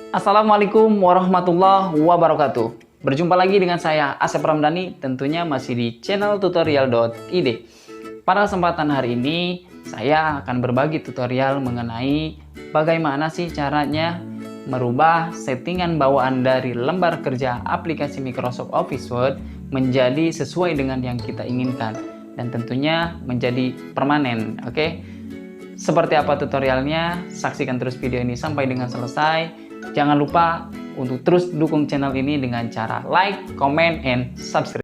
Assalamualaikum warahmatullahi wabarakatuh. Berjumpa lagi dengan saya Asep Ramdhani, tentunya masih di channel tutorial.id. Pada kesempatan hari ini saya akan berbagi tutorial mengenai bagaimana sih caranya merubah settingan bawaan dari lembar kerja aplikasi Microsoft Office Word menjadi sesuai dengan yang kita inginkan dan tentunya menjadi permanen. Oke, seperti apa tutorialnya? Saksikan terus video ini sampai dengan selesai. Jangan lupa untuk terus dukung channel ini dengan cara like, comment, and subscribe.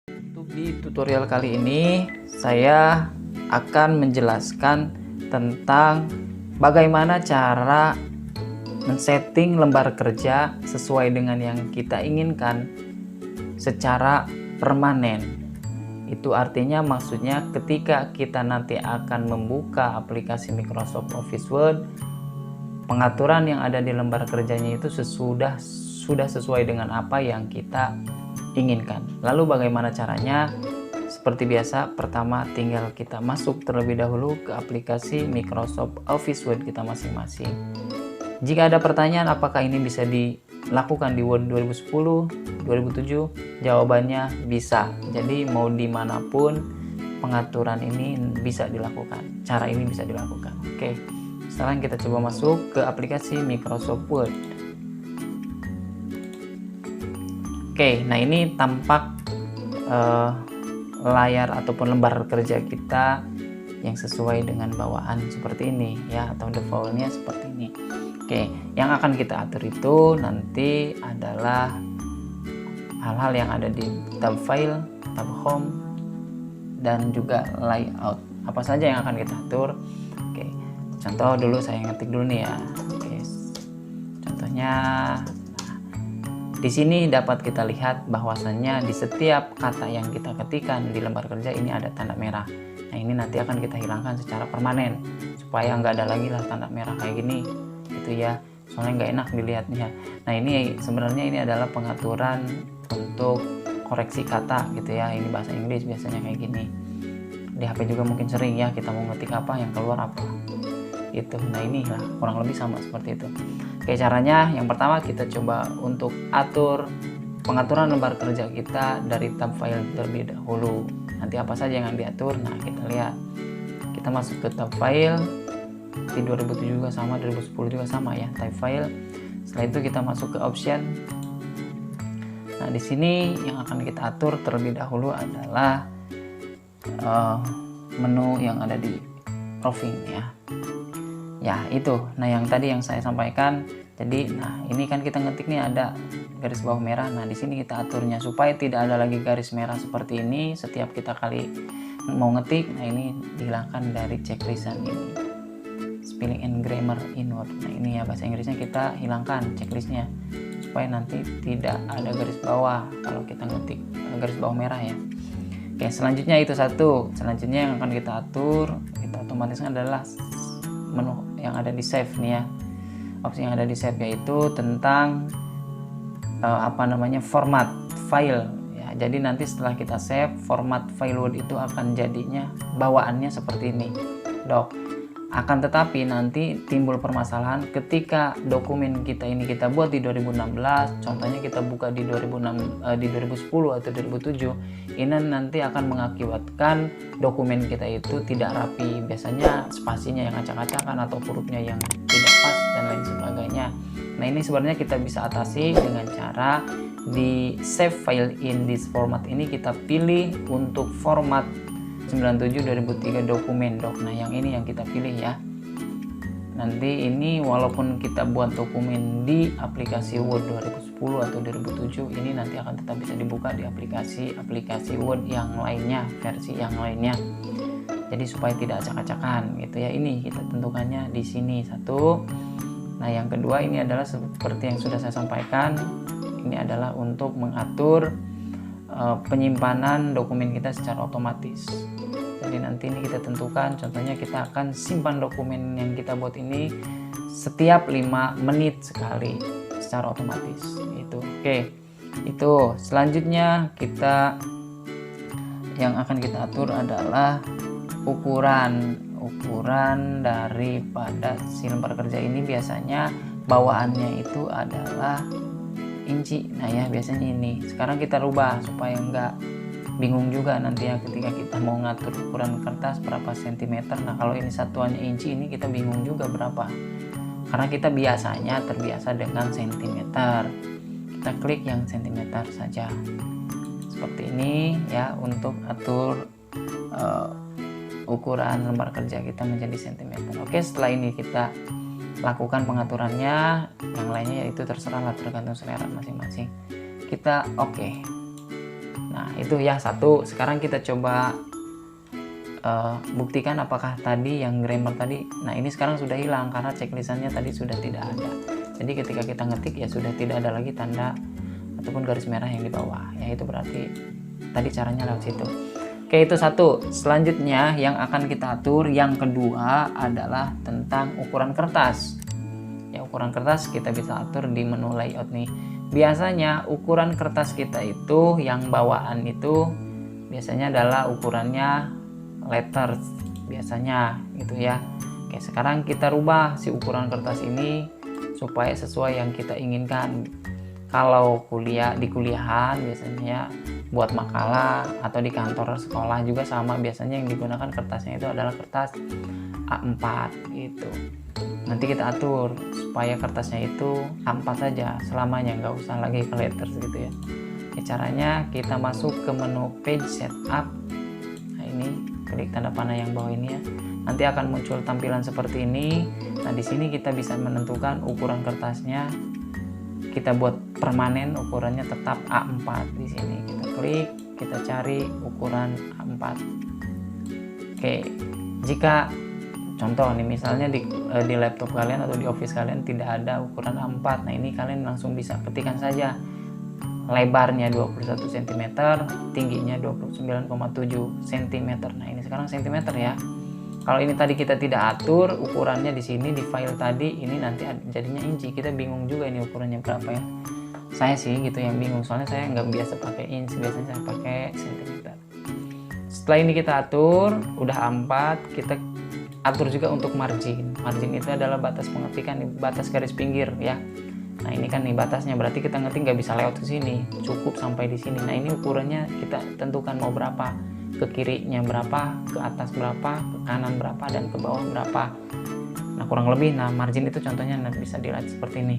Untuk di tutorial kali ini, saya akan menjelaskan tentang bagaimana cara men-setting lembar kerja sesuai dengan yang kita inginkan secara permanen. Itu artinya maksudnya ketika kita nanti akan membuka aplikasi Microsoft Office Word, pengaturan yang ada di lembar kerjanya itu sudah sesuai dengan apa yang kita inginkan. Lalu bagaimana caranya? Seperti biasa, pertama tinggal kita masuk terlebih dahulu ke aplikasi Microsoft Office Word kita masing-masing. Jika ada pertanyaan apakah ini bisa dilakukan di Word 2010, 2007, jawabannya bisa. Jadi mau dimanapun pengaturan ini bisa dilakukan, cara ini bisa dilakukan. Oke, sekarang kita coba masuk ke aplikasi Microsoft Word. Oke, nah ini tampak layar ataupun lembar kerja kita yang sesuai dengan bawaan seperti ini ya, atau defaultnya seperti ini. Oke, yang akan kita atur itu nanti adalah hal-hal yang ada di tab file, tab home, dan juga layout. Apa saja yang akan kita atur? Oke, contoh dulu saya ngetik dulu nih ya. Oke, contohnya, di sini dapat kita lihat bahwasannya di setiap kata yang kita ketikkan di lembar kerja ini ada tanda merah. Nah ini nanti akan kita hilangkan secara permanen supaya nggak ada lagi lah tanda merah kayak gini. Itu ya, soalnya nggak enak dilihatnya. Nah ini sebenarnya ini adalah pengaturan untuk koreksi kata gitu ya. Ini bahasa Inggris biasanya kayak gini. Di HP juga mungkin sering ya, kita mau ngetik apa yang keluar apa gitu. Nah ini lah kurang lebih sama seperti itu. Oke, caranya yang pertama kita coba untuk atur pengaturan lembar kerja kita dari tab file terlebih dahulu. Nanti apa saja yang diatur? Nah kita lihat, kita masuk ke tab file. Di 2007 juga sama, 2010 juga sama ya, type file. Setelah itu kita masuk ke option. Nah di sini yang akan kita atur terlebih dahulu adalah menu yang ada di roving ya. Ya itu, nah yang tadi yang saya sampaikan. Jadi nah ini kan kita ngetik nih ada garis bawah merah. Nah di sini kita aturnya supaya tidak ada lagi garis merah seperti ini setiap kita kali mau ngetik. Nah ini dihilangkan dari checklistan ini. Spelling and grammar in Word. Nah ini ya bahasa Inggrisnya kita hilangkan checklistnya supaya nanti tidak ada garis bawah kalau kita ngetik garis bawah merah ya. Oke, selanjutnya itu satu. Selanjutnya yang akan kita atur, kita otomatiskan adalah menu yang ada di save nih ya. Opsi yang ada di save yaitu tentang format file ya. Jadi nanti setelah kita save, format file Word itu akan jadinya bawaannya seperti ini, doc. Akan tetapi nanti timbul permasalahan ketika dokumen kita ini kita buat di 2016, contohnya kita buka di 2010 atau 2007, ini nanti akan mengakibatkan dokumen kita itu tidak rapi. Biasanya spasinya yang acak-acakan atau hurufnya yang tidak pas dan lain sebagainya. Nah ini sebenarnya kita bisa atasi dengan cara di save file in this format ini kita pilih untuk format 97/2003 dokumen doc. Nah yang ini yang kita pilih ya. Nanti ini walaupun kita buat dokumen di aplikasi Word 2010 atau 2007, ini nanti akan tetap bisa dibuka di aplikasi Word yang lainnya, versi yang lainnya. Jadi supaya tidak acak-acakan gitu ya. Ini kita tentukannya di sini satu. Nah yang kedua ini adalah seperti yang sudah saya sampaikan, ini adalah untuk mengatur penyimpanan dokumen kita secara otomatis. Jadi nanti ini kita tentukan, contohnya kita akan simpan dokumen yang kita buat ini setiap 5 menit sekali secara otomatis itu. Oke, itu selanjutnya kita yang akan kita atur adalah ukuran daripada si lembar kerja ini biasanya bawaannya itu adalah inci. Nah ya, biasanya ini. Sekarang kita rubah supaya enggak bingung juga nanti ya ketika kita mau ngatur ukuran kertas berapa sentimeter. Nah kalau ini satuannya inci, ini kita bingung juga berapa, karena kita biasanya terbiasa dengan sentimeter. Kita klik yang sentimeter saja seperti ini ya, untuk atur ukuran lembar kerja kita menjadi sentimeter. Oke, setelah ini kita lakukan pengaturannya, yang lainnya yaitu terserahlah, tergantung selera masing-masing. Kita oke. Nah itu ya satu. Sekarang kita coba buktikan apakah tadi yang grammar tadi, nah ini sekarang sudah hilang karena checklistannya tadi sudah tidak ada. Jadi ketika kita ngetik ya sudah tidak ada lagi tanda ataupun garis merah yang di bawah ya, itu berarti tadi caranya lewat situ. Oke, itu satu. Selanjutnya yang akan kita atur yang kedua adalah tentang ukuran kertas. Ya, ukuran kertas kita bisa atur di menu layout nih. Biasanya ukuran kertas kita itu yang bawaan itu biasanya adalah ukurannya letters biasanya gitu ya. Oke, sekarang kita rubah si ukuran kertas ini supaya sesuai yang kita inginkan. Kalau di kuliahan biasanya buat makalah atau di kantor sekolah juga sama, biasanya yang digunakan kertasnya itu adalah kertas A4 gitu. Nanti kita atur supaya kertasnya itu A4 saja selamanya, nggak usah lagi ke letters gitu ya. Caranya kita masuk ke menu page setup. Nah ini klik tanda panah yang bawah ini ya. Nanti akan muncul tampilan seperti ini. Nah di sini kita bisa menentukan ukuran kertasnya. Kita buat permanen ukurannya tetap A4 di sini. Kita klik, kita cari ukuran A4. Oke, jika contoh nih misalnya di laptop kalian atau di office kalian tidak ada ukuran A4, nah ini kalian langsung bisa ketikkan saja lebarnya 21 cm, tingginya 29,7 cm. Nah ini sekarang cm ya. Kalau ini tadi kita tidak atur ukurannya di sini di file tadi, ini nanti jadinya inci. Kita bingung juga ini ukurannya berapa ya. Saya sih gitu yang bingung, soalnya saya nggak biasa pakai inch, biasanya saya pakai cm. Setelah ini kita atur, udah A4, kita atur juga untuk margin. Margin itu adalah batas pengetikan, batas garis pinggir ya. Nah ini kan nih batasnya, berarti kita ngetik nggak bisa lewat ke sini, cukup sampai di sini. Nah ini ukurannya kita tentukan mau berapa, ke kirinya berapa, ke atas berapa, ke kanan berapa, dan ke bawah berapa. Nah kurang lebih, nah margin itu contohnya bisa dilihat seperti ini.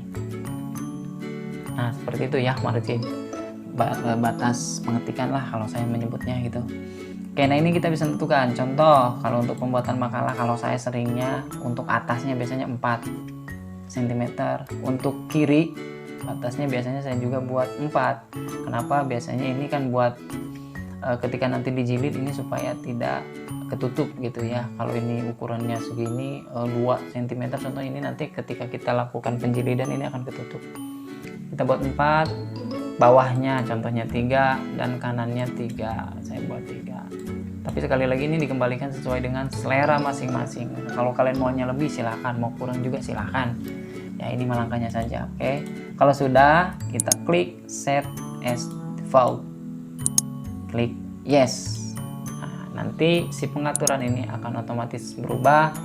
Nah seperti itu ya margin, batas pengetikan lah kalau saya menyebutnya gitu. Oke, nah ini kita bisa tentukan. Contoh kalau untuk pembuatan makalah, kalau saya seringnya untuk atasnya biasanya 4 cm, untuk kiri batasnya biasanya saya juga buat 4. Kenapa? Biasanya ini kan buat ketika nanti dijilid ini supaya tidak ketutup gitu ya. Kalau ini ukurannya segini 2 cm contoh, ini nanti ketika kita lakukan penjilidan ini akan ketutup. Kita buat 4, bawahnya contohnya 3 dan kanannya 3, saya buat 3. Tapi sekali lagi ini dikembalikan sesuai dengan selera masing-masing. Kalau kalian maunya lebih silahkan, mau kurang juga silahkan ya, ini melangkahnya saja. Oke, kalau sudah kita klik set as default, klik yes. Nah, nanti si pengaturan ini akan otomatis berubah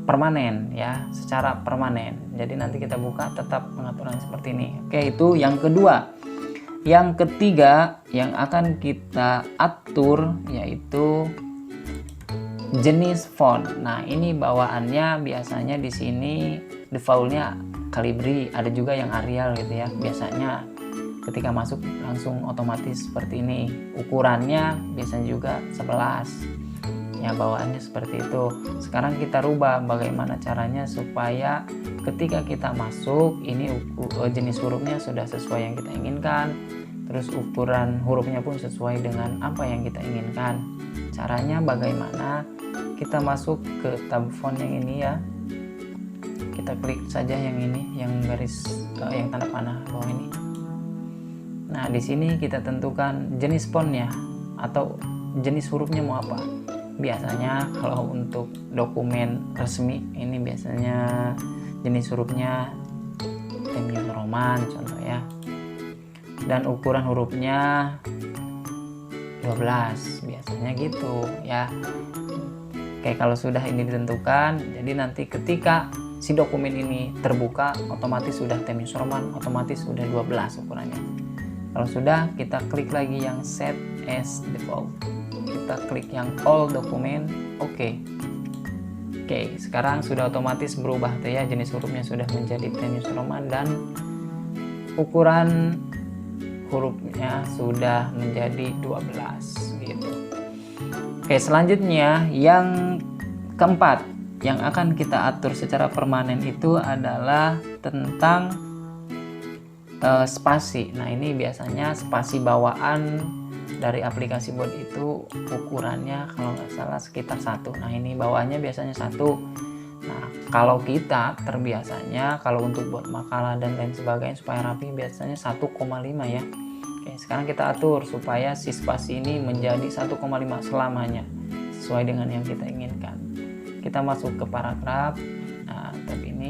permanen ya, secara permanen. Jadi nanti kita buka tetap pengaturan seperti ini. Oke, itu yang kedua. Yang ketiga yang akan kita atur yaitu jenis font. Nah ini bawaannya biasanya di sini defaultnya Calibri, ada juga yang Arial gitu ya. Biasanya ketika masuk langsung otomatis seperti ini. Ukurannya biasanya juga 11 ya, bawaannya seperti itu. Sekarang kita rubah bagaimana caranya supaya ketika kita masuk ini jenis hurufnya sudah sesuai yang kita inginkan, terus ukuran hurufnya pun sesuai dengan apa yang kita inginkan. Caranya bagaimana? Kita masuk ke tab font yang ini ya, kita klik saja yang ini, yang garis yang tanda panah bawah ini. Nah di sini kita tentukan jenis fontnya atau jenis hurufnya mau apa. Biasanya kalau untuk dokumen resmi ini biasanya jenis hurufnya Times New Roman contoh ya, dan ukuran hurufnya 12 biasanya gitu ya. Oke, kalau sudah ini ditentukan, jadi nanti ketika si dokumen ini terbuka, otomatis sudah Times New Roman, otomatis sudah 12 ukurannya. Kalau sudah, kita klik lagi yang set as default. Kita klik yang all dokumen, oke. Oke, sekarang sudah otomatis berubah tuh ya, jenis hurufnya sudah menjadi Times New Roman dan ukuran hurufnya sudah menjadi 12 gitu. Oke, selanjutnya yang keempat yang akan kita atur secara permanen itu adalah tentang spasi. Nah, ini biasanya spasi bawaan dari aplikasi Word itu ukurannya kalau nggak salah sekitar 1. Nah, ini bawaannya biasanya 1. Nah, kalau kita terbiasanya kalau untuk buat makalah dan lain sebagainya supaya rapi biasanya 1,5 ya. Oke, sekarang kita atur supaya si spasi ini menjadi 1,5 selamanya sesuai dengan yang kita inginkan. Kita masuk ke paragraf. Nah, tab ini.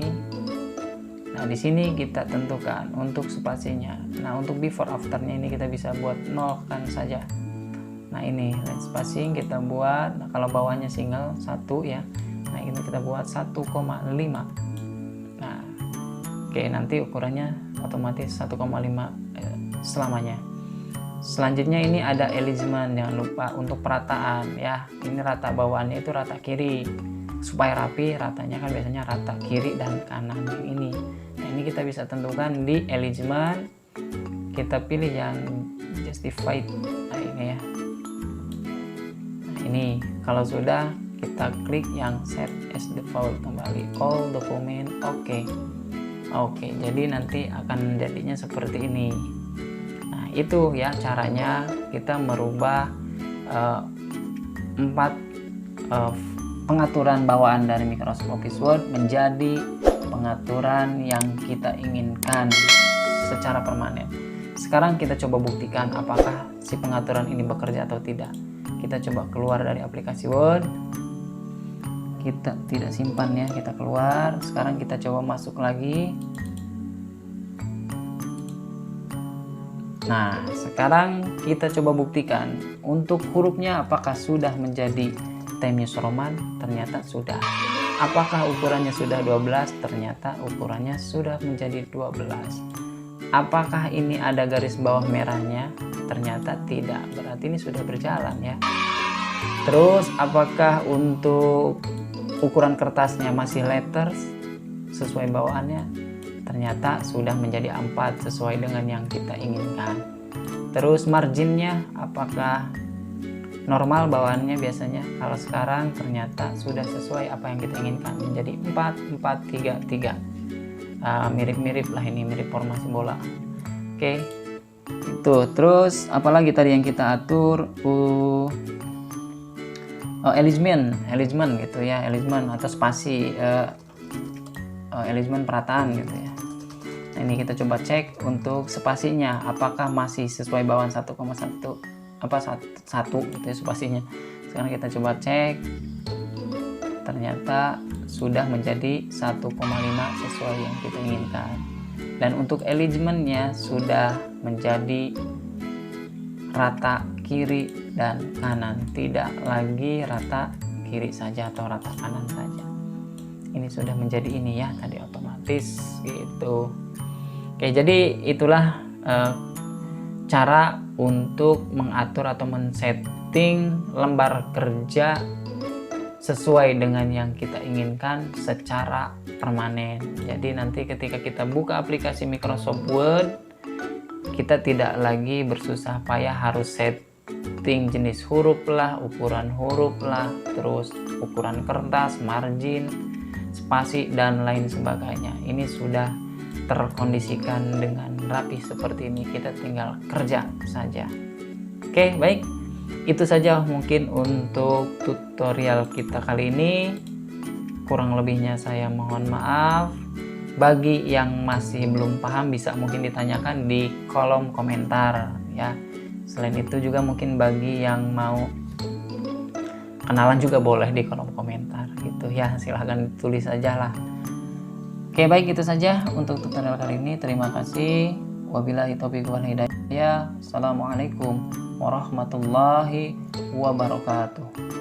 Nah, di sini kita tentukan untuk spasinya. Nah, untuk before afternya ini kita bisa buat 0 kan saja. Nah, ini line spacing kita buat. Nah, kalau bawahnya single 1 ya. Nah, ini kita buat 1,5. Nah, oke, nanti ukurannya otomatis 1,5 selamanya. Selanjutnya ini ada alignment, jangan lupa untuk perataan ya. Ini rata bawaannya itu rata kiri. Supaya rapi, ratanya kan biasanya rata kiri dan kanan ini. Nah, ini kita bisa tentukan di alignment. Kita pilih yang justified. Nah, ini ya. Nah, ini kalau sudah kita klik yang set as default, kembali all dokumen, oke. Oke, jadi nanti akan jadinya seperti ini. Nah, itu ya caranya kita merubah 4 pengaturan bawaan dari Microsoft Office Word menjadi pengaturan yang kita inginkan secara permanen. Sekarang kita coba buktikan apakah si pengaturan ini bekerja atau tidak. Kita coba keluar dari aplikasi Word. Kita tidak simpan ya, kita keluar. Sekarang kita coba masuk lagi. Nah, sekarang kita coba buktikan untuk hurufnya apakah sudah menjadi Times New Roman. Ternyata sudah. Apakah ukurannya sudah 12? Ternyata ukurannya sudah menjadi 12. Apakah ini ada garis bawah merahnya? Ternyata tidak. Berarti ini sudah berjalan ya. Terus apakah untuk ukuran kertasnya masih letters sesuai bawaannya? Ternyata sudah menjadi 4 sesuai dengan yang kita inginkan. Terus marginnya apakah normal bawaannya biasanya? Kalau sekarang ternyata sudah sesuai apa yang kita inginkan, menjadi 4, 4, 3, 3. Mirip-mirip lah, ini mirip formasi bola. Oke, itu. Terus apalagi tadi yang kita atur? Alignment gitu ya, alignment atau spasi, alignment perataan gitu ya. Nah, ini kita coba cek untuk spasinya apakah masih sesuai bawaan 1,1 gitu ya spasinya. Sekarang kita coba cek, ternyata sudah menjadi 1,5 sesuai yang kita inginkan. Dan untuk alignmentnya sudah menjadi rata kiri dan kanan, tidak lagi rata kiri saja atau rata kanan saja. Ini sudah menjadi ini ya, tadi otomatis gitu. Oke, jadi itulah cara untuk mengatur atau men-setting lembar kerja sesuai dengan yang kita inginkan secara permanen. Jadi nanti ketika kita buka aplikasi Microsoft Word, kita tidak lagi bersusah payah harus setting jenis huruf lah, ukuran huruf lah, terus ukuran kertas, margin, spasi, dan lain sebagainya. Ini sudah terkondisikan dengan rapi seperti ini, kita tinggal kerja saja. Oke, baik, itu saja mungkin untuk tutorial kita kali ini. Kurang lebihnya saya mohon maaf. Bagi yang masih belum paham bisa mungkin ditanyakan di kolom komentar ya. Selain itu juga mungkin bagi yang mau kenalan juga boleh di kolom komentar gitu ya, silahkan tulis aja lah. Oke, baik, itu saja untuk tutorial kali ini. Terima kasih. Wabillahi taufiq wal hidayah. Assalamualaikum warahmatullahi wabarakatuh.